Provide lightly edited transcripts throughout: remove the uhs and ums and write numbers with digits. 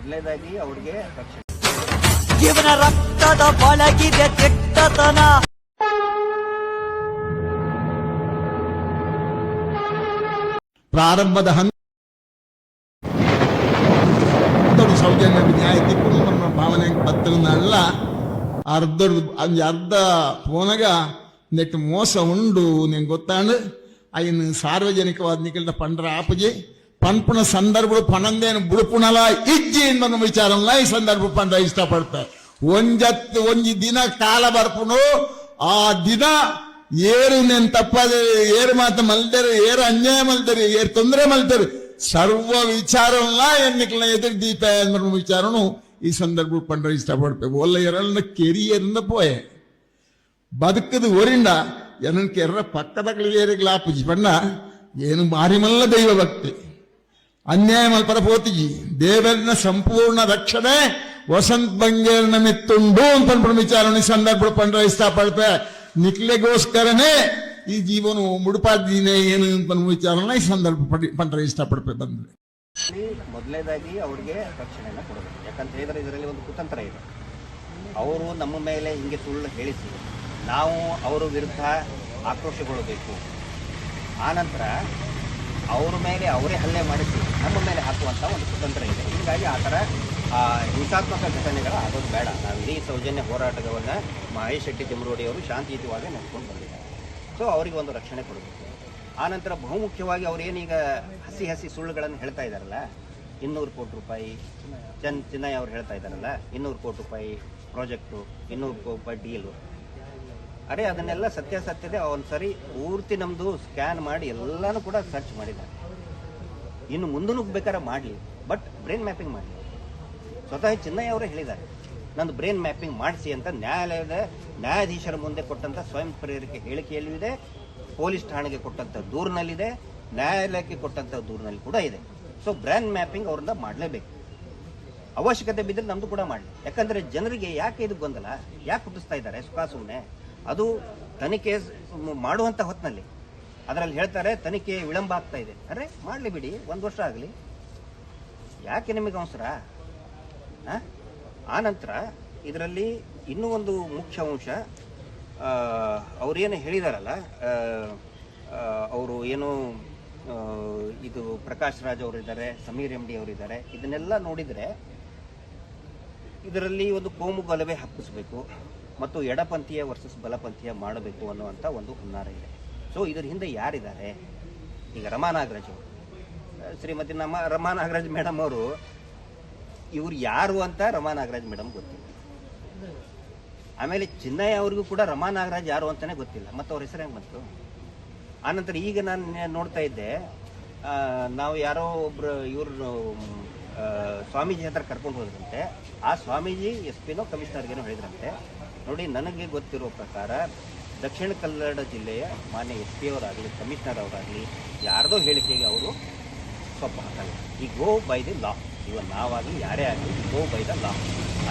ಮೊದಲನೇದಾಗಿ ಅವ್ರಿಗೆ ರಕ್ಷಣೆ. ಜೀವನ ರಕ್ತದ ಒಳಗಿದೆ ಕೆಟ್ಟತನ. ಪ್ರಾರಂಭದ ಸೌಜನ್ಯ ನ್ಯಾಯ ತಿಪ್ಪು ನಮ್ಮ ಭಾವನೆ ಬತ್ತಲಲ್ಲ ಅರ್ಧ ಪೋನಗ ನೆಟ್ಟು ಮೋಸ ಉಂಡು ನಿಂಗೆ ಗೊತ್ತಾಂಡು ಅಯ್ಯನು ಸಾರ್ವಜನಿಕವಾದ ನಿಖಿಲ ಪಂಡ್ರ ಆಪಜಿ ಪನ್ಪುಣ ಸಂದರ್ಭಗಳು ಪಣಂದೇನು ಬುಡುಪುಣಲ ಇಜ್ಜಿ ಅನ್ನೋ ವಿಚಾರಲ್ಲ ಈ ಸಂದರ್ಭ ಪಂಡ್ರ ಇಷ್ಟಪಡ್ತಾರೆ. ಒಂಜಿ ದಿನ ಕಾಲ ಬರ್ಪುಣು ಆ ದಿನ ಏರು ನೆನ್ ತಪ್ಪದೆ ಏರು ಮಾತು ಮಲ್ತಾರೆ, ಏರು ಅನ್ಯಾಯ ಮಲ್ತಾರೆ, ಏರು ತೊಂದರೆ ಮಲ್ತಾರೆ, ಸರ್ವ ವಿಚಾರಲ್ಲ ಎನ್ನಿಕಲ ಎದುರು ದೀಪ ಅನ್ನೋ ವಿಚಾರನು ಈ ಸಂದರ್ಭ ಪಂಡ್ರ ಇಷ್ಟಪಡ್ತೇವೆ. ಒಲ್ಲ ಎರಳನ್ನ ಕೆರಿಯರಿಂದ ಪೋಯೆ ಬದುಕದು ಒರಿಂಡ ಏನಕ್ಕೆ ಎರ್ರ ಪಕ್ಕದಲ್ಲಿ ಏರಿಗ್ಲ ಆಪುಜಿ ಪಂಡ ಏನು ಮಾರಿಮಲ್ಲ ದೈವ ಭಕ್ತಿ ಅನ್ಯಾಯ ಮಲ್ಪರ ಪೋತಿಜಿ ದೇವರಿನ ಸಂಪೂರ್ಣ ರಕ್ಷಣೆ ವಸಂತ ಬಂಗೇರ್ನ ಮಿತ್ತುಂಡು ಅಂತ ವಿಚಾರಣೆ ಸಂದರ್ಭ ಪಂಡ್ರ ಇಷ್ಟಪಡ್ತೆ. ನಿಕ್ಲೆಗೋಸ್ಕರನೇ ಈ ಜೀವನ ಮುಡುಪಾದಿನೇ ಏನು ಅಂತ ವಿಚಾರನ ಈ ಸಂದರ್ಭ ಪಂಡ್ರ ಇಷ್ಟಪಡ್ತೆ. ಬಂದ್ರೆ ಮೊದಲನೇದಾಗಿ ಅವ್ರಿಗೆ ರಕ್ಷಣೆಯನ್ನು ಕೊಡಬೇಕು. ಯಾಕಂತ ಹೇಳಿದ್ರೆ ಇದರಲ್ಲಿ ಒಂದು ಕುತಂತ್ರ ಇದೆ. ಅವರು ನಮ್ಮ ಮೇಲೆ ಹಿಂಗೆ ಸುಳ್ಳು ಹೇಳಿಸಿ ನಾವು ಅವರ ವಿರುದ್ಧ ಆಕ್ರೋಶಗೊಳ್ಳಬೇಕು. ಆನಂತರ ಅವರ ಮೇಲೆ ಅವರೇ ಹಲ್ಲೆ ಮಾಡಿಸಿ ನಮ್ಮ ಮೇಲೆ ಹಾಕುವಂಥ ಒಂದು ಕುತಂತ್ರ ಇದೆ. ಹೀಗಾಗಿ ಆ ಥರ ಹಿಂಸಾತ್ಮಕ ಘಟನೆಗಳು ಆಗೋದು ಬೇಡ. ನಾವು ಇಡೀ ಸೌಜನ್ಯ ಹೋರಾಟವನ್ನು ಮಹೇಶ್ ಶೆಟ್ಟಿ ಜಮರೋಡಿಯವರು ಶಾಂತಿಯುತವಾಗಿ ನಡೆಸ್ಕೊಂಡು ಬಂದಿದ್ದಾರೆ. ಸೊ ಅವರಿಗೆ ಒಂದು ರಕ್ಷಣೆ ಕೊಡಬೇಕು. ಆನಂತರ ಬಹುಮುಖ್ಯವಾಗಿ ಅವರೇನೀಗ ಹಸಿ ಸುಳ್ಳುಗಳನ್ನು ಹೇಳ್ತಾ ಇದ್ದಾರಲ್ಲ, 200 ಕೋಟಿ ರೂಪಾಯಿ ಚಿನ್ನಯ್ಯ ಅವ್ರು ಹೇಳ್ತಾ ಇದ್ದಾರಲ್ಲ, 200 ಕೋಟಿ ರೂಪಾಯಿ ಪ್ರಾಜೆಕ್ಟು, 200 ಕೋಟಿ ರೂಪಾಯಿ ಡೀಲು. ಅರೆ ಅದನ್ನೆಲ್ಲ ಸತ್ಯಾಸತ್ಯತೆ ಒಂದು ಸರಿ ಪೂರ್ತಿ ನಮ್ಮದು ಸ್ಕ್ಯಾನ್ ಮಾಡಿ ಎಲ್ಲನೂ ಕೂಡ ಸರ್ಚ್ ಮಾಡಿದ್ದಾರೆ. ಇನ್ನು ಮುಂದೂ ಬೇಕಾದ್ರೆ ಮಾಡಲಿ, ಬಟ್ ಬ್ರೈನ್ ಮ್ಯಾಪಿಂಗ್ ಮಾಡಲಿ. ಸ್ವತಃ ಚಿನ್ನಯ್ಯ ಅವರೇ ಹೇಳಿದ್ದಾರೆ, ನಂದು ಬ್ರೈನ್ ಮ್ಯಾಪಿಂಗ್ ಮಾಡಿಸಿ ಅಂತ ನ್ಯಾಯಾಧೀಶರ ಮುಂದೆ ಕೊಟ್ಟಂಥ ಸ್ವಯಂ ಪ್ರೇರಿಕೆ ಹೇಳಿಕೆಯಲ್ಲೂ ಇದೆ, ಪೊಲೀಸ್ ಠಾಣೆಗೆ ಕೊಟ್ಟಂಥ ದೂರಿನಲ್ಲಿದೆ, ನ್ಯಾಯಾಲಯಕ್ಕೆ ಕೊಟ್ಟಂಥ ದೂರಿನಲ್ಲಿ ಕೂಡ ಇದೆ. ಸೊ ಬ್ರೈನ್ ಮ್ಯಾಪಿಂಗ್ ಅವರಿಂದ ಮಾಡಲೇಬೇಕು. ಅವಶ್ಯಕತೆ ಬಿದ್ದರೆ ನಮ್ದು ಕೂಡ ಮಾಡಲಿ. ಯಾಕಂದರೆ ಜನರಿಗೆ ಯಾಕೆ ಇದು ಗೊಂದಲ, ಯಾಕೆ ಹುಟ್ಟಿಸ್ತಾ ಇದ್ದಾರೆ ಸುಮ್ಮನೆ? ಅದು ತನಿಖೆ ಮಾಡುವಂಥ ಹೊತ್ತಿನಲ್ಲಿ ಅದರಲ್ಲಿ ಹೇಳ್ತಾರೆ ತನಿಖೆ ವಿಳಂಬ ಆಗ್ತಾ ಇದೆ. ಅರೆ ಮಾಡಲಿ ಬಿಡಿ, 1 ವರ್ಷ ಆಗಲಿ, ಯಾಕೆ ನಿಮಗೆ ಅವಸರ? ಆನಂತರ ಇದರಲ್ಲಿ ಇನ್ನೂ ಒಂದು ಮುಖ್ಯ ಅಂಶ, ಅವರೇನು ಹೇಳಿದಾರಲ್ಲ, ಅವರು ಏನು ಇದು ಪ್ರಕಾಶ್ ರಾಜ್ ಅವರಿದ್ದಾರೆ, ಸಮೀರ್ MD ಅವರಿದ್ದಾರೆ. ಇದನ್ನೆಲ್ಲ ನೋಡಿದರೆ ಇದರಲ್ಲಿ ಒಂದು ಕೋಮು ಗಲಭೆ ಹಬ್ಬಿಸಬೇಕು ಮತ್ತು ಎಡಪಂಥೀಯ ವರ್ಸಸ್ ಬಲಪಂಥೀಯ ಮಾಡಬೇಕು ಅನ್ನುವಂಥ ಒಂದು ಹುನ್ನಾರ ಇದೆ. ಸೊ ಇದರ ಹಿಂದೆ ಯಾರಿದ್ದಾರೆ? ಈಗ ರಮಾ ನಾಗರಾಜ್ ಅವರು, ಶ್ರೀಮತಿ ರಮಾ ನಾಗರಾಜ್ ಮೇಡಮ್ ಅವರು, ಇವ್ರು ಯಾರು ಅಂತ ರಮಾ ನಾಗರಾಜ್ ಮೇಡಮ್ ಗೊತ್ತಿಲ್ಲ. ಆಮೇಲೆ ಚಿನ್ನಯ್ಯ ಅವ್ರಿಗೂ ಕೂಡ ರಮಾ ನಾಗರಾಜ್ ಯಾರು ಅಂತಾನೆ ಗೊತ್ತಿಲ್ಲ. ಮತ್ತು ಅವ್ರ ಹೆಸರು ಹೆಂಗೆ ಬಂತು? ಆನಂತರ ಈಗ ನಾನು ನೋಡ್ತಾ ಇದ್ದೆ, ನಾವು ಯಾರೋ ಒಬ್ರು ಇವ್ರು ಸ್ವಾಮೀಜಿ ಹತ್ರ ಕರ್ಕೊಂಡು ಹೋದ್ರಂತೆ. ಆ ಸ್ವಾಮೀಜಿ SP-ನೋ ಕಮಿಷನರ್ಗೇನೋ ಹೇಳಿದ್ರಂತೆ, ನೋಡಿ ನನಗೆ ಗೊತ್ತಿರೋ ಪ್ರಕಾರ ದಕ್ಷಿಣ ಕನ್ನಡ ಜಿಲ್ಲೆಯ ಮಾನ್ಯ SP ಅವರಾಗಲಿ ಕಮಿಷನರ್ ಅವರಾಗಲಿ ಯಾರ್ದೋ ಹೇಳಿಕೆಗೆ ಅವರು ಸೊಪ್ಪು ಹಾಕಲ್ಲ. ಈ ಗೋ ಬೈ ದಿ ಲಾ. ಇವನ್ ನಾವಾಗಲಿ ಯಾರೇ ಆಗಲಿ ಗೋ ಬೈ ದ ಲಾ.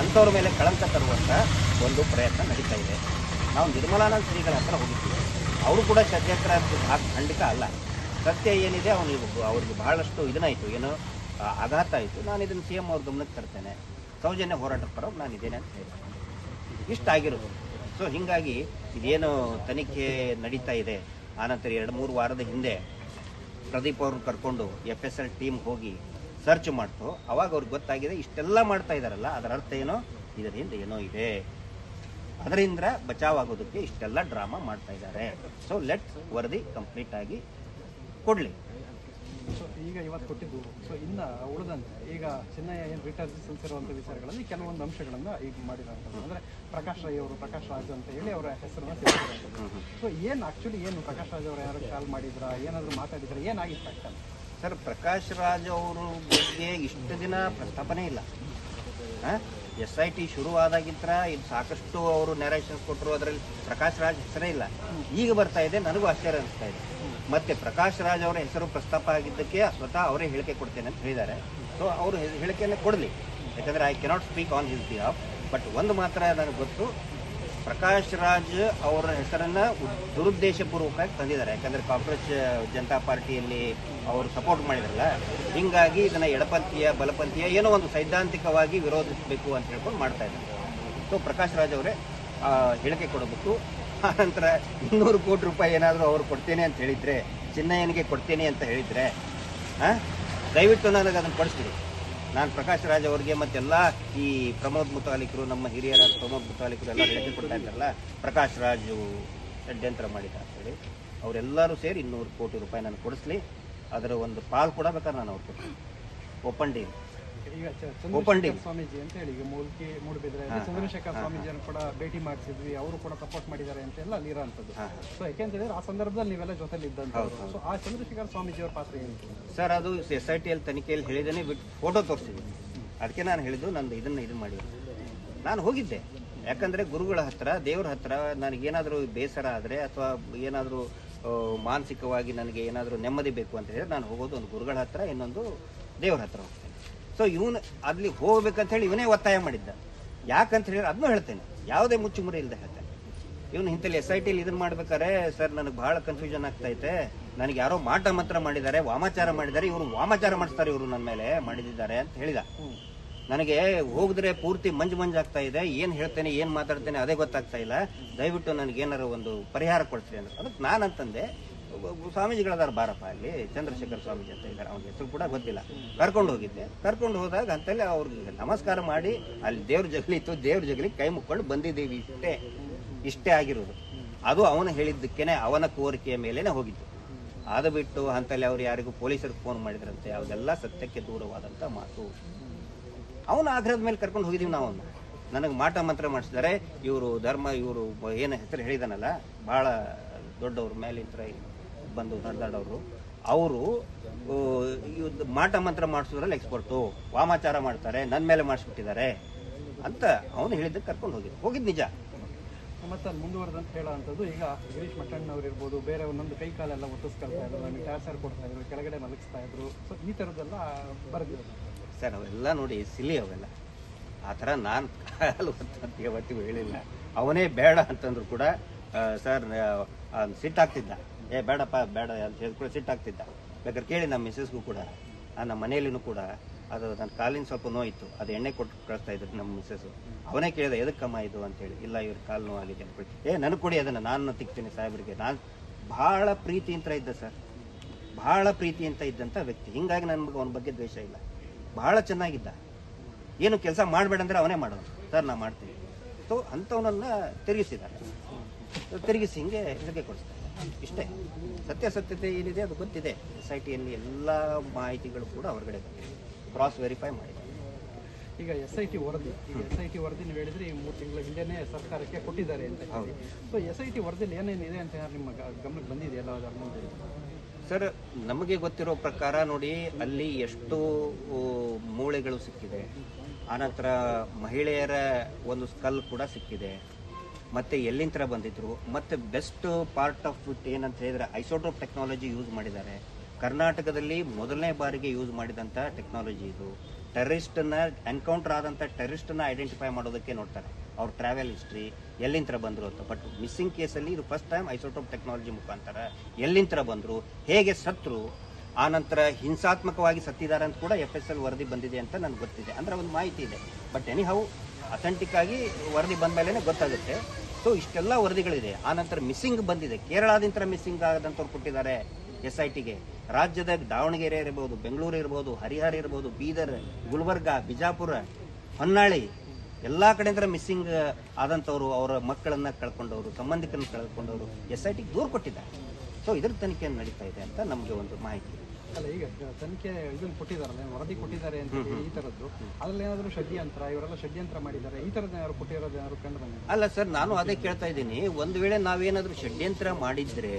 ಅಂಥವ್ರ ಮೇಲೆ ಕಳಂಕ ತರುವಂಥ ಒಂದು ಪ್ರಯತ್ನ ನಡೀತಾ ಇದೆ. ನಾವು ನಿರ್ಮಲಾನಂದ ಶ್ರೀಗಳ ಹತ್ರ ಹೋಗಿದ್ದೀವಿ. ಅವರು ಕೂಡ ಷಡ್ಯಂತ್ರ ಖಂಡಿತ ಅಲ್ಲ. ಸತ್ಯ ಏನಿದೆ ಅವ್ರಿಗೆ ಬಹಳಷ್ಟು ಇದನ್ನಾಯಿತು, ಏನೋ ಆಘಾತ ಆಯಿತು. ನಾನು ಇದನ್ನು CM ಅವ್ರ ಗಮನಕ್ಕೆ ತರ್ತೇನೆ, ಸೌಜನ್ಯ ಹೋರಾಟದ ಪರ ನಾನು ಇದೇನೆ ಅಂತ ಹೇಳ್ತೇನೆ. ಇಷ್ಟ ಆಗಿರೋದು. ಸೊ ಹೀಗಾಗಿ ಇದೇನು ತನಿಖೆ ನಡೀತಾ ಇದೆ. ಆನಂತರ 2-3 ವಾರದ ಹಿಂದೆ ಪ್ರದೀಪ್ ಅವ್ರನ್ನ ಕರ್ಕೊಂಡು FSL ಟೀಮ್ ಹೋಗಿ ಸರ್ಚ್ ಮಾಡ್ತು. ಅವಾಗ ಅವ್ರಿಗೆ ಗೊತ್ತಾಗಿದೆ ಇಷ್ಟೆಲ್ಲ ಮಾಡ್ತಾ ಇದ್ದಾರಲ್ಲ, ಅದರ ಅರ್ಥ ಏನೋ, ಇದರಿಂದ ಏನೋ ಇದೆ, ಅದರಿಂದ ಬಚಾವ್ ಆಗೋದಕ್ಕೆ ಇಷ್ಟೆಲ್ಲ ಡ್ರಾಮಾ ಮಾಡ್ತಾ ಇದ್ದಾರೆ. ಸೊ ಲೆಟ್ ವರದಿ ಕಂಪ್ಲೀಟ್ ಆಗಿ ಕೊಡಲಿ. ಸೊ ಈಗ ಇವತ್ತು ಕೊಟ್ಟಿದ್ದು, ಸೊ ಇನ್ನು ಉಳಿದಂತೆ ಈಗ ಚಿನ್ನಯ್ಯ ಏನು ರಿಟರ್ನ್ ಸಲ್ಲಿಸಿರುವಂಥ ವಿಚಾರಗಳಲ್ಲಿ ಕೆಲವೊಂದು ಅಂಶಗಳನ್ನು ಈಗ ಮಾಡಿರೋಂಥದ್ದು, ಅಂದರೆ ಪ್ರಕಾಶ್ ರೈ ಅವರು, ಪ್ರಕಾಶ್ ರಾಜ್ ಅಂತ ಹೇಳಿ ಅವರ ಹೆಸರನ್ನು ಸೇರಿಸಿರುವಂಥದ್ದು. ಸೊ ಏನು ಆ್ಯಕ್ಚುಲಿ ಏನು ಪ್ರಕಾಶ್ ರಾಜ್ ಅವರು ಯಾರು ಕಾಲ್ ಮಾಡಿದ್ರಾ, ಏನಾದರೂ ಮಾತಾಡಿದ್ರೆ, ಏನಾಗಿತ್ತು ಆ್ಯಕ್ಚುಲಿ? ಸರ್, ಪ್ರಕಾಶ್ ರಾಜ್ ಅವರು ಬಗ್ಗೆ ಇಷ್ಟು ದಿನ ಪ್ರಸ್ತಾಪನೆ ಇಲ್ಲ. SIT ಶುರುವಾದಾಗಿಂತ ಇದು ಸಾಕಷ್ಟು ಅವರು ನ್ಯಾರೇಷನ್ಸ್ ಕೊಟ್ಟರು, ಅದರಲ್ಲಿ ಪ್ರಕಾಶ್ ರಾಜ್ ಹೆಸರೇ ಇಲ್ಲ. ಈಗ ಬರ್ತಾ ಇದೆ, ನನಗೂ ಆಶ್ಚರ್ಯ ಅನಿಸ್ತಾ ಇದೆ. ಮತ್ತೆ ಪ್ರಕಾಶ್ ರಾಜ್ ಅವರ ಹೆಸರು ಪ್ರಸ್ತಾಪ ಆಗಿದ್ದಕ್ಕೆ ಸ್ವತಃ ಅವರೇ ಹೇಳಿಕೆ ಕೊಡ್ತೇನೆ ಅಂತ ಹೇಳಿದ್ದಾರೆ. ಸೊ ಅವರು ಹೇಳಿಕೆಯನ್ನು ಕೊಡಲಿ, ಯಾಕಂದರೆ I cannot speak on his behalf. But ಒಂದು ಮಾತ್ರ ನನಗೆ ಗೊತ್ತು, ಪ್ರಕಾಶ್ ರಾಜ್ ಅವರ ಹೆಸರನ್ನ ದುರುದ್ದೇಶಪೂರ್ವಕವಾಗಿ ತಂದಿದ್ದಾರೆ. ಯಾಕಂದ್ರೆ ಕಾಂಗ್ರೆಸ್ ಜನತಾ ಪಾರ್ಟಿಯಲ್ಲಿ ಅವರು ಸಪೋರ್ಟ್ ಮಾಡಿದ್ರಲ್ಲ, ಹಿಂಗಾಗಿ ಇದನ್ನ ಎಡಪಂಥೀಯ ಬಲಪಂಥೀಯ ಏನೋ ಒಂದು ಸೈದ್ಧಾಂತಿಕವಾಗಿ ವಿರೋಧಿಸಬೇಕು ಅಂತ ಹೇಳ್ಕೊಂಡು ಮಾಡ್ತಾ ಇದ್ದಾರೆ. ಸೊ ಪ್ರಕಾಶ್ ರಾಜ್ ಅವರೇ ಹೇಳಿಕೆ ಕೊಡಬೇಕು. ಆನಂತರ 200 ಕೋಟಿ ರೂಪಾಯಿ ಏನಾದರೂ ಅವ್ರು ಕೊಡ್ತೇನೆ ಅಂತ ಹೇಳಿದ್ರೆ, ಚಿನ್ನಯ್ಯನಿಗೆ ಕೊಡ್ತೇನೆ ಅಂತ ಹೇಳಿದ್ರೆ ದಯವಿಟ್ಟು ನನಗೆ ಅದನ್ನು ಕೊಡಿಸ್ತೀವಿ. ನಾನು ಪ್ರಕಾಶ್ ರಾಜ್ ಅವರಿಗೆ ಮತ್ತೆಲ್ಲ ಈ ಪ್ರಮೋದ್ ಮುತಾಲಿಕರು, ನಮ್ಮ ಹಿರಿಯರ ಪ್ರಮೋದ್ ಮುತಾಲಿಕರು ಎಲ್ಲ ಹೇಳಿಕೆ ಕೊಡ್ತಾ ಇದ್ದಾರಲ್ಲ, ಪ್ರಕಾಶ್ ರಾಜು ಷಡ್ಯಂತ್ರ ಮಾಡಿದ ಅಂತೇಳಿ ಅವರೆಲ್ಲರೂ ಸೇರಿ 200 ಕೋಟಿ ರೂಪಾಯಿ ನಾನು ಕೊಡಿಸ್ಲಿ. ಅದರ ಒಂದು ಪಾಲ್ ಕೂಡ ಬೇಕಾದ್ರೆ ನಾನು ಅವ್ರು ಕೊಡ್ತೀನಿ. Open deal. ಈಗ ಚಂದ್ರಶೇಖರ್ ಸ್ವಾಮೀಜಿ ಅಂತ ಹೇಳಿ ಮೂಡಬಿದ್ರೆ ಚಂದ್ರಶೇಖರ್ ಸ್ವಾಮೀಜಿಯನ್ನು ಕೂಡ ಭೇಟಿ ಮಾಡಿಸಿದ್ವಿ, ಅವರು ಕೂಡ ಸಪೋರ್ಟ್ ಮಾಡಿದ್ದಾರೆ ಅಂತ ಎಲ್ಲ ಅಲ್ಲಿ ಇರೋಂಥದ್ದು. ಸೊ ಯಾಕೆಂತಂದ್ರೆ ಆ ಸಂದರ್ಭದಲ್ಲಿ ನೀವೆಲ್ಲ ಜೊತೆಲಿ ಇದ್ದಂಥವ್ರು. ಸೊ ಆ ಚಂದ್ರಶೇಖರ್ ಸ್ವಾಮೀಜಿ ಅವರ ಪಾತ್ರ ಏನು ಸರ್? ಅದು SITL ತನಿಖೆಯಲ್ಲಿ ಹೇಳಿದ್ದೇನೆ, ಬಿಟ್ಟು ಫೋಟೋ ತೋರಿಸಿದ್ದೀನಿ. ಅದಕ್ಕೆ ನಾನು ಹೇಳಿದ್ದು ನಂದು ಇದನ್ನು ಮಾಡಿ ನಾನು ಹೋಗಿದ್ದೆ. ಯಾಕಂದ್ರೆ ಗುರುಗಳ ಹತ್ರ, ದೇವರ ಹತ್ರ ನನಗೇನಾದರೂ ಬೇಸರ ಆದರೆ ಅಥವಾ ಏನಾದರೂ ಮಾನಸಿಕವಾಗಿ ನನಗೆ ಏನಾದರೂ ನೆಮ್ಮದಿ ಬೇಕು ಅಂತ ಹೇಳಿದ್ರೆ ನಾನು ಹೋಗೋದು ಒಂದು ಗುರುಗಳ ಹತ್ರ, ಇನ್ನೊಂದು ದೇವರ ಹತ್ರ ಹೋಗ್ತೇನೆ. ಸೊ ಇವನು ಅಲ್ಲಿ ಹೋಗ್ಬೇಕಂತ ಹೇಳಿ ಇವನೇ ಒತ್ತಾಯ ಮಾಡಿದ್ದ. ಯಾಕಂತ ಹೇಳಿದ್ರೆ ಅದನ್ನೂ ಹೇಳ್ತೇನೆ, ಯಾವುದೇ ಮುಚ್ಚುಮುರಿ ಇಲ್ಲದೆ ಹೇಳ್ತೇನೆ. ಇವನು ಇಂಥಲ್ಲಿ SITL ಇದನ್ನ ಮಾಡ್ಬೇಕಾರೆ, ಸರ್ ನನಗೆ ಬಹಳ ಕನ್ಫ್ಯೂಷನ್ ಆಗ್ತೈತೆ, ನನಗೆ ಯಾರೋ ಮಾಟ ಮಂತ್ರ ಮಾಡಿದ್ದಾರೆ, ವಾಮಾಚಾರ ಮಾಡಿದ್ದಾರೆ, ಇವರು ವಾಮಾಚಾರ ಮಾಡಿಸ್ತಾರೆ, ಇವರು ನನ್ನ ಮೇಲೆ ಮಾಡಿದ್ದಾರೆ ಅಂತ ಹೇಳಿದ. ನನಗೆ ಹೋಗಿದ್ರೆ ಪೂರ್ತಿ ಮಂಜು ಆಗ್ತಾ ಇದೆ, ಏನು ಹೇಳ್ತೇನೆ ಏನು ಮಾತಾಡ್ತೇನೆ ಅದೇ ಗೊತ್ತಾಗ್ತಾ ಇಲ್ಲ, ದಯವಿಟ್ಟು ನನಗೇನಾರು ಒಂದು ಪರಿಹಾರ ಕೊಡ್ತೀರಿ ಅಂತ. ಅದಕ್ಕೆ ನಾನಂತಂದೆ, ಸ್ವಾಮೀಜಿಗಳದಾರ ಬಾರಪ್ಪ, ಅಲ್ಲಿ ಚಂದ್ರಶೇಖರ್ ಸ್ವಾಮೀಜಿ ಅಂತ ಇದ್ದಾರೆ, ಅವ್ನ ಹೆಸರು ಕೂಡ ಗೊತ್ತಿಲ್ಲ. ಕರ್ಕೊಂಡು ಹೋಗಿದ್ದೆ. ಕರ್ಕೊಂಡು ಹೋದಾಗ ಅಂತಲ್ಲಿ ಅವ್ರಿಗೆ ನಮಸ್ಕಾರ ಮಾಡಿ ಅಲ್ಲಿ ದೇವ್ರ ಜಗಲಿತ್ತು, ದೇವ್ರ ಜಗಲಿಗೆ ಕೈ ಮುಕ್ಕೊಂಡು ಬಂದಿದ್ದೀವಿ. ಇಷ್ಟೇ ಆಗಿರೋದು. ಅದು ಅವನು ಹೇಳಿದ್ದಕ್ಕೇನೆ, ಅವನ ಕೋರಿಕೆಯ ಮೇಲೇನೆ ಹೋಗಿದ್ದು. ಅದು ಬಿಟ್ಟು ಅಂತಲ್ಲಿ ಅವ್ರು ಯಾರಿಗೂ ಪೊಲೀಸರಿಗೆ ಫೋನ್ ಮಾಡಿದ್ರಂತೆ, ಅವೆಲ್ಲ ಸತ್ಯಕ್ಕೆ ದೂರವಾದಂಥ ಮಾತು. ಅವನ ಆಗ್ರಹದ ಮೇಲೆ ಕರ್ಕೊಂಡು ಹೋಗಿದ್ದೀವಿ ನಾವು. ನನಗೆ ಮಾಟ ಮಂತ್ರ ಮಾಡಿಸಿದ್ದಾರೆ ಇವರು, ಧರ್ಮ ಇವರು ಏನು ಹೆಸರು ಹೇಳಿದಾನಲ್ಲ, ಭಾಳ ದೊಡ್ಡವ್ರ ಮೇಲಿಂತ್ರ ಬಂದು ನಡೆದಾಡೋರು, ಅವರು ಮಾಟ ಮಂತ್ರ ಮಾಡಿಸೋದ್ರಲ್ಲಿ ಎಕ್ಸ್ಪರ್ಟು, ವಾಮಾಚಾರ ಮಾಡ್ತಾರೆ, ನನ್ನ ಮೇಲೆ ಮಾಡಿಸ್ಬಿಟ್ಟಿದ್ದಾರೆ ಅಂತ ಅವನು ಹೇಳಿದ್ದಕ್ಕೆ ಕರ್ಕೊಂಡು ಹೋಗಿದ್ದು ನಿಜ. ಮತ್ತೆ ಅಲ್ಲಿ ಮುಂದುವರೆದಂತ ಹೇಳೋವಂಥದ್ದು, ಈಗ ಗಿರೀಶ್ ಮಟ್ಟಣ್ಣವ್ರು ಇರ್ಬೋದು, ಬೇರೆ ಒಂದೊಂದು ಕೈ ಕಾಲೆಲ್ಲ ಒತ್ತಿಸ್ಕೊಳ್ತಾ ಇದ್ರು, ನಮಗೆ ಟಾರ್ಚರ್ ಕೊಡ್ತಾ ಇದ್ರು, ಕೆಳಗಡೆ ಮಲಗಿಸ್ತಾ ಇದ್ರು. ಸೊ ಈ ಥರದ್ದೆಲ್ಲ ಬರೆದಿರೋದು ಸರ್. ಅವೆಲ್ಲ ನೋಡಿ ಸಿಲಿ, ಅವೆಲ್ಲ ಆ ಥರ ನಾನು ಕಾಲು ಅಂತ ಯಾವತ್ತಿಗೂ ಹೇಳಿಲ್ಲ. ಅವನೇ ಬೇಡ ಅಂತಂದ್ರು ಕೂಡ ಸರ್ ಸಿಟ್ಟಾಗ್ತಿದ್ದ, ಬೇಡಪ್ಪ ಬೇಡ ಅಂತ ಹೇಳಿದ್ರು ಸಿಟ್ಟಾಗ್ತಿದ್ದ. ಬೇಕಾದ್ರೆ ಕೇಳಿ ನಮ್ಮ ಮಿಸ್ಸಸ್ಗೂ ಕೂಡ, ನಮ್ಮ ಮನೆಯಲ್ಲಿನೂ ಕೂಡ ಅದು ನನ್ನ ಕಾಲಿನ ಸ್ವಲ್ಪ ನೋಯಿತ್ತು, ಅದು ಎಣ್ಣೆ ಕೊಟ್ಟು ಕಳಿಸ್ತಾ ಇದ್ರು ನಮ್ಮ ಮಿಸ್ಸಸ್ಸು. ಅವನೇ ಕೇಳಿದ ಎದಕ್ಕಮ್ಮ ಇದು ಅಂತೇಳಿ. ಇಲ್ಲ ಇವ್ರ ಕಾಲು ನೋವಾಗಿದೆ ಅಂದ್ಬಿಟ್ಟು, ನನಗೆ ಕೊಡಿ ಅದನ್ನು, ನಾನು ತಿಕ್ತೀನಿ ಸಾಹೇಬ್ರಿಗೆ. ನಾನು ಭಾಳ ಪ್ರೀತಿ ಅಂತ ಇದ್ದ ಸರ್, ಭಾಳ ಪ್ರೀತಿ ಅಂತ ಇದ್ದಂಥ ವ್ಯಕ್ತಿ. ಹಿಂಗಾಗಿ ನನಗೆ ಅವನ ಬಗ್ಗೆ ದ್ವೇಷ ಇಲ್ಲ. ಭಾಳ ಚೆನ್ನಾಗಿದ್ದ. ಏನು ಕೆಲಸ ಮಾಡಬೇಡ ಅಂದರೆ ಅವನೇ ಮಾಡೋನು, ಸರ್ ನಾ ಮಾಡ್ತೀನಿ. ಸೊ ಅಂಥವನನ್ನ ತಿರುಗಿಸಿ ಹಿಂಗೆ ಹೇಳಿಕೆ ಕೊಡಿಸ್ತಾರೆ. ಇಷ್ಟೇ. ಸತ್ಯಾಸತ್ಯತೆ ಏನಿದೆ ಅದು ಗೊತ್ತಿದೆ. SITಯಲ್ಲಿ ಎಲ್ಲ ಮಾಹಿತಿಗಳು ಕೂಡ ಹೊರಗಡೆ ಬಂದಿದೆ, ಕ್ರಾಸ್ ವೆರಿಫೈ ಮಾಡಿದೆ. ಈಗ SIT ವರದಿ, ನೀವು ಹೇಳಿದ್ರೆ ಈ 3 ತಿಂಗಳ ಹಿಂದೆನೇ ಸರ್ಕಾರಕ್ಕೆ ಕೊಟ್ಟಿದ್ದಾರೆ ಅಂತ ಹೇಳಿ. ಸೊ SIT ವರದಿಯಲ್ಲಿ ಏನೇನಿದೆ ಅಂತ ನಿಮ್ಮ ಗಮನಕ್ಕೆ ಬಂದಿದೆಯಲ್ಲ ಅದರ ಮುಂದೆ? ಸರ್, ನಮಗೆ ಗೊತ್ತಿರೋ ಪ್ರಕಾರ ನೋಡಿ, ಅಲ್ಲಿ ಎಷ್ಟು ಮೂಳೆಗಳು ಸಿಕ್ಕಿದೆ, ಆನಂತರ ಮಹಿಳೆಯರ ಒಂದು ಸ್ಕಲ್ ಕೂಡ ಸಿಕ್ಕಿದೆ, ಮತ್ತೆ ಎಲ್ಲಿಂದ ಬಂದಿದ್ರು, ಮತ್ತೆ ಬೆಸ್ಟ್ ಪಾರ್ಟ್ ಆಫ್ ಇಟ್ ಏನಂತ ಹೇಳಿದ್ರೆ ಐಸೋಟೋಪ್ ಟೆಕ್ನಾಲಜಿ ಯೂಸ್ ಮಾಡಿದ್ದಾರೆ. ಕರ್ನಾಟಕದಲ್ಲಿ ಮೊದಲನೇ ಬಾರಿಗೆ ಯೂಸ್ ಮಾಡಿದಂಥ ಟೆಕ್ನಾಲಜಿ ಇದು. ಟೆರರಿಸ್ಟನ್ನ ಎನ್ಕೌಂಟರ್ ಆದಂಥ ಟೆರರಿಸ್ಟನ್ನ ಐಡೆಂಟಿಫೈ ಮಾಡೋದಕ್ಕೆ ನೋಡ್ತಾರೆ, ಅವ್ರ ಟ್ರಾವೆಲ್ ಹಿಸ್ಟ್ರಿ, ಎಲ್ಲಿಂದ ಬಂದರು ಅಂತ. ಬಟ್ ಮಿಸ್ಸಿಂಗ್ ಕೇಸಲ್ಲಿ ಇದು ಫಸ್ಟ್ ಟೈಮ್ ಐಸೋಟೋಪ್ ಟೆಕ್ನಾಲಜಿ ಮುಖಾಂತರ ಎಲ್ಲಿಂದ ಬಂದರು, ಹೇಗೆ ಸತ್ರು, ಆನಂತರ ಹಿಂಸಾತ್ಮಕವಾಗಿ ಸತ್ತಿದ್ದಾರೆ ಅಂತ ಕೂಡ FSL ವರದಿ ಬಂದಿದೆ ಅಂತ ನನಗೆ ಗೊತ್ತಿದೆ. ಅಂದರೆ ಒಂದು ಮಾಹಿತಿ ಇದೆ. ಬಟ್ ಎನಿಹೌ ಅಥೆಂಟಿಕ್ ಆಗಿ ವರದಿ ಬಂದ ಮೇಲೆ ಗೊತ್ತಾಗುತ್ತೆ. ಸೊ ಇಷ್ಟೆಲ್ಲ ವರದಿಗಳಿದೆ. ಆನಂತರ ಮಿಸ್ಸಿಂಗ್ ಬಂದಿದೆ, ಕೇರಳದಿಂದ ಮಿಸ್ಸಿಂಗ್ ಆದಂಥವ್ರು ಕೊಟ್ಟಿದ್ದಾರೆ SITಗೆ. ರಾಜ್ಯದ ದಾವಣಗೆರೆ ಇರ್ಬೋದು, ಬೆಂಗಳೂರು ಇರ್ಬೋದು, ಹರಿಹರ ಇರ್ಬೋದು, ಬೀದರ್, ಗುಲ್ಬರ್ಗ, ಬಿಜಾಪುರ, ಹೊನ್ನಾಳಿ ಎಲ್ಲ ಕಡೆಯಿಂದ ಮಿಸ್ಸಿಂಗ್ ಆದಂಥವ್ರು, ಅವರ ಮಕ್ಕಳನ್ನ ಕಳ್ಕೊಂಡವರು, ಸಂಬಂಧಿಕರನ್ನ ಕಳ್ಕೊಂಡವರು SITಗೆ ದೂರು ಕೊಟ್ಟಿದ್ದಾರೆ. ಸೊ ಇದ್ರ ತನಿಖೆ ನಡೀತಾ ಇದೆ ಅಂತ ನಮಗೆ ಒಂದು ಮಾಹಿತಿ. ಅಲ್ಲ, ಈಗ ತನಿಖೆ ಇದನ್ನು ಕೊಟ್ಟಿದ್ದಾರಲ್ಲ, ವರದಿ ಕೊಟ್ಟಿದ್ದಾರೆ ಅಂತ ಈ ಥರದ್ದು, ಅದ್ರಲ್ಲಿ ಏನಾದರೂ ಷಡ್ಯಂತ್ರ, ಇವರೆಲ್ಲ ಷಡ್ಯಂತ್ರ ಮಾಡಿದ್ದಾರೆ, ಈ ಥರದ್ದು ಯಾರು ಕೊಟ್ಟಿರೋದು ಯಾರು ಕಂಡು ಬಂದಿದೆ? ಅಲ್ಲ ಸರ್, ನಾನು ಅದೇ ಕೇಳ್ತಾ ಇದ್ದೀನಿ. ಒಂದು ವೇಳೆ ನಾವೇನಾದರೂ ಷಡ್ಯಂತ್ರ ಮಾಡಿದ್ರೆ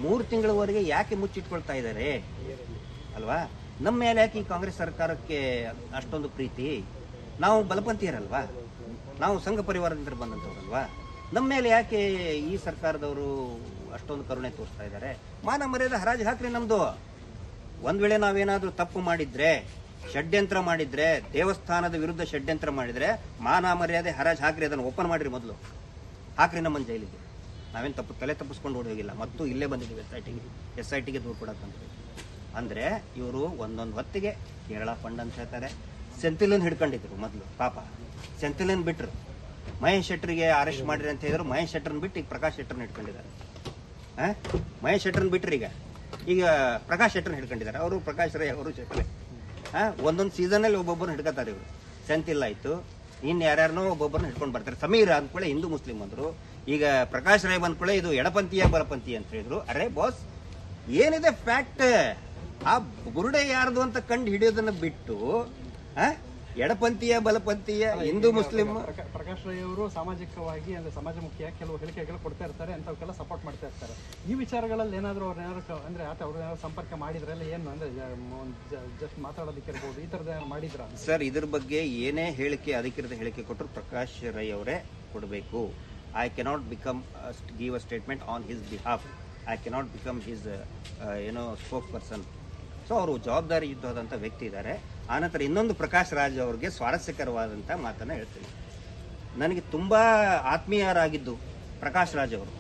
3 ತಿಂಗಳವರೆಗೆ ಯಾಕೆ ಮುಚ್ಚಿಟ್ಕೊಳ್ತಾ ಇದ್ದಾರೆ ಅಲ್ವಾ? ನಮ್ಮ ಮೇಲೆ ಯಾಕೆ ಈ ಕಾಂಗ್ರೆಸ್ ಸರ್ಕಾರಕ್ಕೆ ಅಷ್ಟೊಂದು ಪ್ರೀತಿ? ನಾವು ಬಲಪಂಥೀಯರಲ್ವಾ, ನಾವು ಸಂಘ ಪರಿವಾರದಿಂದ ಬಂದಂಥವ್ರಲ್ವಾ? ನಮ್ಮ ಮೇಲೆ ಯಾಕೆ ಈ ಸರ್ಕಾರದವರು ಅಷ್ಟೊಂದು ಕರುಣೆ ತೋರಿಸ್ತಾ ಇದ್ದಾರೆ? ಮಾನ ಮರ್ಯಾದೆ ಹರಾಜು ಹಾಕ್ರಿ ನಮ್ದು. ಒಂದ್ ವೇಳೆ ನಾವೇನಾದ್ರೂ ತಪ್ಪು ಮಾಡಿದ್ರೆ, ಷಡ್ಯಂತ್ರ ಮಾಡಿದ್ರೆ, ದೇವಸ್ಥಾನದ ವಿರುದ್ಧ ಷಡ್ಯಂತ್ರ ಮಾಡಿದ್ರೆ ಮಾನ ಮರ್ಯಾದೆ ಹರಾಜು ಹಾಕ್ರಿ, ಅದನ್ನು ಓಪನ್ ಮಾಡ್ರಿ ಮೊದಲು. ಹಾಕ್ರಿ ನಮ್ಮನ್ನು ಜೈಲಿಗೆ. ನಾವೇನು ತಲೆ ತಪ್ಪಿಸ್ಕೊಂಡು ಓಡಿ ಹೋಗಿಲ್ಲ, ಮತ್ತು ಇಲ್ಲೇ ಬಂದಿದ್ದೀವಿ ಎಸ್ ಐ ಟಿಗೆ ದೂರು ಕೊಡಕ್ಕೆ ಬಂದಿದ್ದೀವಿ. ಅಂದರೆ ಇವರು ಒಂದೊಂದು ಹೊತ್ತಿಗೆ ಕೇರಳ ಫಂಡ್ ಅಂತ ಹೇಳ್ತಾರೆ. ಸೆಂಥಿಲನ್ ಹಿಡ್ಕೊಂಡಿದ್ರು ಮೊದಲು, ಪಾಪ ಸೆಂಥಿಲನ್ ಬಿಟ್ಟರು. ಮಹೇಶ್ ಶೆಟ್ಟರಿಗೆ ಅರೆಸ್ಟ್ ಮಾಡಿರಿ ಅಂತ ಹೇಳಿದ್ರು, ಮಹೇಶ್ ಶೆಟ್ಟರ್ನ ಬಿಟ್ಟು ಈಗ ಪ್ರಕಾಶ್ ಶೆಟ್ಟರ್ನ ಹಿಡ್ಕೊಂಡಿದ್ದಾರೆ. ಮಹೇಶ್ ಶೆಟ್ಟರ್ನ ಬಿಟ್ಟರು, ಈಗ ಪ್ರಕಾಶ್ ಶೆಟ್ಟರ್ನ ಹಿಡ್ಕೊಂಡಿದ್ದಾರೆ. ಅವರು ಪ್ರಕಾಶ್ ರೈ ಅವರು ಶೆಟ್ಟರೆ. ಒಂದೊಂದು ಸೀಸನಲ್ಲಿ ಒಬ್ಬೊಬ್ಬರನ್ನ ಹಿಡ್ಕೊತಾರೆ ಇವರು. ಸೆಂಥಿಲ್ ಆಯಿತು, ಇನ್ನು ಯಾರ್ಯಾರನೋ ಒಬ್ಬೊಬ್ಬರನ್ನ ಹಿಡ್ಕೊಂಡು ಬರ್ತಾರೆ. ಸಮೀರ್ ಅಂದ್ಕೊಳ್ಳೆ ಹಿಂದೂ ಮುಸ್ಲಿಂ ಅಂದರು. ಈಗ ಪ್ರಕಾಶ್ ರೈ ಬಂದ್ಕೊಳ್ಳೆ ಇದು ಎಡಪಂಥೀಯ ಬಲಪಂಥಿ ಅಂತ ಹೇಳಿದ್ರು. ಅರೆ ಬಾಸ್, ಏನಿದೆ ಫ್ಯಾಕ್ಟ್? ಆ ಬುರುಡೆ ಯಾರ್ದು ಅಂತ ಕಂಡು ಹಿಡಿಯೋದನ್ನ ಬಿಟ್ಟು ಎಡಪಂಥೀಯ ಬಲಪಂಥೀಯ ಹಿಂದೂ ಮುಸ್ಲಿಂ. ಪ್ರಕಾಶ್ ರೈ ಅವರು ಸಾಮಾಜಿಕವಾಗಿ ಅಂದ್ರೆ ಸಮಾಜಮುಖಿಯಾಗಿ ಕೆಲವು ಹೇಳಿಕೆಗಳು ಕೊಡ್ತಾ ಇರ್ತಾರೆ, ಅಂತವಕ್ಕೆಲ್ಲ ಸಪೋರ್ಟ್ ಮಾಡ್ತಾ ಇರ್ತಾರೆ. ಈ ವಿಚಾರಗಳಲ್ಲಿ ಏನಾದರೂ ಅವ್ರನ್ನೇನಾದ್ರು ಅಂದ್ರೆ ಅವ್ರನ್ನೇನಾದ್ರು ಸಂಪರ್ಕ ಮಾಡಿದ್ರಲ್ಲ, ಏನು ಅಂದ್ರೆ ಜಸ್ಟ್ ಮಾತಾಡೋದಕ್ಕೆ ಇರ್ಬೋದು, ಈ ಥರದ್ದು ಏನಾದ್ರು ಮಾಡಿದ್ರ? ಸರ್, ಇದ್ರ ಬಗ್ಗೆ ಏನೇ ಹೇಳಿಕೆ, ಅಧಿಕೃತ ಹೇಳಿಕೆ ಕೊಟ್ಟರು ಪ್ರಕಾಶ್ ರೈ ಅವರೇ ಕೊಡಬೇಕು. I cannot become give a statement on his behalf. I cannot become his spoke person. So ಅವರು ಜವಾಬ್ದಾರಿಯುತವಾದಂಥ ವ್ಯಕ್ತಿ ಇದ್ದಾರೆ. ಆನಂತರ ಇನ್ನೊಂದು ಪ್ರಕಾಶ್ ರಾಜ್ ಅವ್ರಿಗೆ ಸ್ವಾರಸ್ಯಕರವಾದಂಥ ಮಾತನ್ನು ಹೇಳ್ತೀನಿ. ನನಗೆ ತುಂಬ ಆತ್ಮೀಯರಾಗಿದ್ದು ಪ್ರಕಾಶ್ ರಾಜ್ ಅವರು.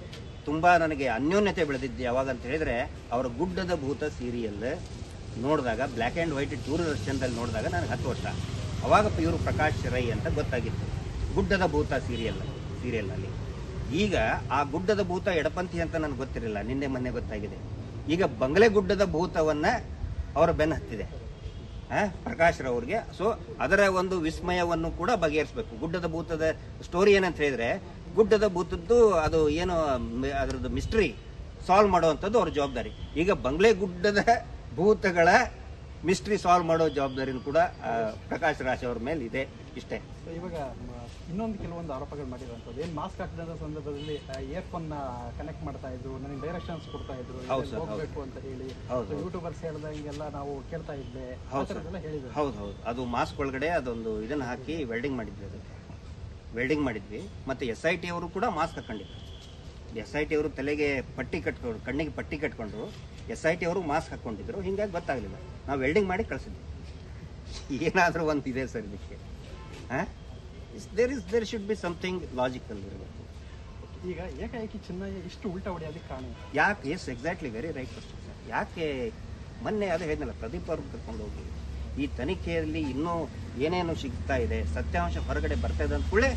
ತುಂಬ ನನಗೆ ಅನ್ಯೋನ್ಯತೆ ಬೆಳೆದಿದ್ದು ಯಾವಾಗ ಅಂತ ಹೇಳಿದರೆ, ಅವರ ಗುಡ್ಡದ ಭೂತ ಸೀರಿಯಲ್ ನೋಡಿದಾಗ, ಬ್ಲ್ಯಾಕ್ ಆ್ಯಂಡ್ ವೈಟ್ ದೂರದರ್ಶನದಲ್ಲಿ ನೋಡಿದಾಗ ನನಗೆ 10 ವರ್ಷ. ಅವಾಗ ಇವರು ಪ್ರಕಾಶ್ ರೈ ಅಂತ ಗೊತ್ತಾಗಿತ್ತು, ಗುಡ್ಡದ ಭೂತ ಸೀರಿಯಲ್ನಲ್ಲಿ. ಈಗ ಆ ಗುಡ್ಡದ ಭೂತ ಎಡಪಂಥಿ ಅಂತ ನನಗೆ ಗೊತ್ತಿರಲಿಲ್ಲ, ನಿನ್ನೆ ಮೊನ್ನೆ ಗೊತ್ತಾಗಿದೆ. ಈಗ ಬಂಗಲೆ ಗುಡ್ಡದ ಭೂತವನ್ನು ಅವರ ಬೆನ್ನು ಹತ್ತಿದೆ ಪ್ರಕಾಶ್ ರವ್ರಿಗೆ. ಸೊ ಅದರ ಒಂದು ವಿಸ್ಮಯವನ್ನು ಕೂಡ ಬಗೆಹರಿಸಬೇಕು. ಗುಡ್ಡದ ಭೂತದ ಸ್ಟೋರಿ ಏನಂತ ಹೇಳಿದ್ರೆ, ಗುಡ್ಡದ ಭೂತದ್ದು ಅದು ಏನು ಅದರದ್ದು ಮಿಸ್ಟ್ರಿ ಸಾಲ್ವ್ ಮಾಡುವಂಥದ್ದು ಅವ್ರ ಜವಾಬ್ದಾರಿ. ಈಗ ಬಂಗ್ಲೆ ಗುಡ್ಡದ ಭೂತಗಳ ಮಿಸ್ಟ್ರಿ ಸಾಲ್ವ್ ಮಾಡೋ ಜವಾಬ್ದಾರಿನೂ ಕೂಡ ಪ್ರಕಾಶ್ ರಾಜ್ ಅವ್ರ ಮೇಲೆ ಇದೆ. ಇಷ್ಟೇ. ಇವಾಗ ಇನ್ನೊಂದು ಕೆಲವೊಂದು ಆರೋಪಗಳು ಮಾಡಿರುವಂಥದ್ದು, ಏನು ಮಾಸ್ಕ್ ಹಾಕಿದ ಸಂದರ್ಭದಲ್ಲಿ ಇಯರ್ಫೋನ್ ಕನೆಕ್ಟ್ ಮಾಡ್ತಾ ಇದ್ರು, ನನಗೆ ಡೈರೆಕ್ಷನ್ಸ್ ಕೊಡ್ತಾ ಇದ್ರು, ಹೋಗ್ಬೇಕು ಅಂತ ಹೇಳಿ ಯೂಟ್ಯೂಬರ್ಸ್ ಹೇಳ್ದಂಗೆಲ್ಲ ನಾವು ಕೇಳ್ತಾ ಇದ್ದೆ, ಹೇಳಿದ್ರು. ಹೌದು, ಅದು ಮಾಸ್ಕ್ ಒಳಗಡೆ ಅದೊಂದು ಇದನ್ನ ಹಾಕಿ ವೆಲ್ಡಿಂಗ್ ಮಾಡಿದ್ವಿ. ಮತ್ತೆ SIT ಅವರು ಕೂಡ ಮಾಸ್ಕ್ ಹಾಕೊಂಡಿದ್ರು. SIT ಅವರು ತಲೆಗೆ ಪಟ್ಟಿ ಕಟ್ಕೊಂಡು, ಕಣ್ಣಿಗೆ ಪಟ್ಟಿ ಕಟ್ಕೊಂಡ್ರು. SIT ಅವರು ಮಾಸ್ಕ್ ಹಾಕೊಂಡಿದ್ರು. ಹಿಂಗಾಗಿ ಗೊತ್ತಾಗಲಿಲ್ಲ, ನಾವು ವೆಲ್ಡಿಂಗ್ ಮಾಡಿ ಕಳಿಸಿದ್ವಿ. ಏನಾದರೂ ಒಂದು ಇದೆ ಸರ್ ಇದಕ್ಕೆ. There should be something logical ಇರಬೇಕು. ಈಗ ಏಕಾಏಕಿ ಚಿನ್ನಯ್ಯ ಇಷ್ಟು ಉಲ್ಟಾ ಹೊಡೆಯೋದಕ್ಕೆ ಕಾರಣ ಯಾಕೆ? Yes, exactly, very right question sir. ಯಾಕೆ ಮೊನ್ನೆ ಅದೇ ಹೇಳಿದ್ನಲ್ಲ, ಪ್ರದೀಪ್ ಅವ್ರನ್ನ ಕರ್ಕೊಂಡು ಹೋಗಿ ಈ ತನಿಖೆಯಲ್ಲಿ ಇನ್ನೂ ಏನೇನು ಸಿಗ್ತಾ ಇದೆ, ಸತ್ಯಾಂಶ ಹೊರಗಡೆ ಬರ್ತಾ ಇದೆ ಅಂದ್ಕೂಡಲೇ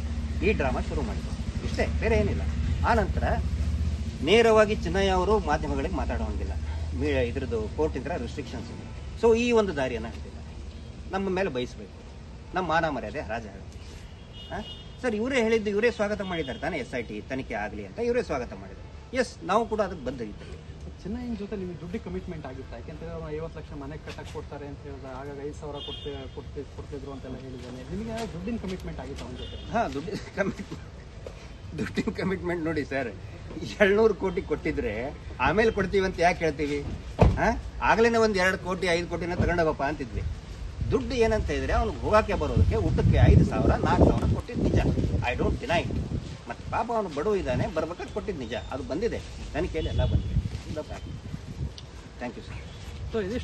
ಈ ಡ್ರಾಮಾ ಶುರು ಮಾಡಿದ್ರು. ಇಷ್ಟೇ, ಬೇರೆ ಏನಿಲ್ಲ. ಆನಂತರ ನೇರವಾಗಿ ಚಿನ್ನಯ್ಯ ಅವರು ಮಾಧ್ಯಮಗಳಿಗೆ ಮಾತಾಡೋಂಗಿಲ್ಲ, ಇದ್ರದ್ದು ಕೋರ್ಟಿಂದ ರೆಸ್ಟ್ರಿಕ್ಷನ್ಸ್ ಇದೆ. ಸೊ ಈ ಒಂದು ದಾರಿಯನ್ನು ಹಿಡಿದಿದ್ದಾರೆ, ನಮ್ಮ ಮೇಲೆ ಬಯಸಬೇಕು, ನಮ್ಮ ಮಾನ ಮರ್ಯಾದೆ ಹರಾಜಾಗುತ್ತೆ. ಸರ್, ಇವರೇ ಹೇಳಿದ್ದು, ಇವರೇ ಸ್ವಾಗತ ಮಾಡಿದ್ದಾರೆ ತಾನೇ SIT ತನಿಖೆ ಆಗಲಿ ಅಂತ, ಇವರೇ ಸ್ವಾಗತ ಮಾಡಿದ್ದಾರೆ. ಎಸ್, ನಾವು ಕೂಡ ಅದಕ್ಕೆ ಬದ್ಧರಿದ್ದೀವಿ. ಚಿನ್ನಯ್ಯನ ಜೊತೆ ನಿಮಗೆ ದುಡ್ಡಿಗೆ ಕಮಿಟ್ಮೆಂಟ್ ಆಗಿತ್ತು, ಯಾಕೆಂತಂದ್ರೆ ಅವ್ರು 50 ಲಕ್ಷ ಮನೆಗೆ ಕಟ್ಟಕ್ಕೆ ಕೊಡ್ತಾರೆ ಅಂತ ಹೇಳಿದ್ರೆ, ಆಗಾಗ 5,000 ಕೊಡ್ತಿದ್ರು ಅಂತೆಲ್ಲ ಹೇಳಿದ್ದಾನೆ. ನಿಮಗೆ ದುಡ್ಡಿನ ಕಮಿಟ್ಮೆಂಟ್ ಆಗಿತ್ತು ಅವನ ಜೊತೆ? ದುಡ್ಡಿನ ಕಮಿಟ್ಮೆಂಟ್ ನೋಡಿ ಸರ್, 700 ಕೋಟಿ ಕೊಟ್ಟಿದ್ರೆ ಆಮೇಲೆ ಕೊಡ್ತೀವಿ ಅಂತ ಯಾಕೆ ಹೇಳ್ತೀವಿ? ಆಗ್ಲೇ ಒಂದು 2 ಕೋಟಿ 5 ಕೋಟಿನ ತಗೊಂಡೋಗಪ್ಪ ಅಂತಿದ್ವಿ. ದುಡ್ಡು ಏನಂತ ಹೇಳಿದ್ರೆ, ಅವ್ನಿಗೆ ಹೋಗಕ್ಕೆ ಬರೋದಕ್ಕೆ ಊಟಕ್ಕೆ 5,000 4,000 ಕೊಟ್ಟಿದ್ದು ನಿಜ. I don't deny. ಮತ್ತು ಪಾಪ ಅವನು ಬಡವ ಇದ್ದಾನೆ, ಬರ್ಬೇಕಾದ್ರೆ ಕೊಟ್ಟಿದ್ದು ನಿಜ. ಅದು ಬಂದಿದೆ, ತನಿಖೆಯಲ್ಲಿ ಎಲ್ಲ ಬಂದಿದೆ. Thank you sir. ಸೊ ಇದಿಷ್ಟು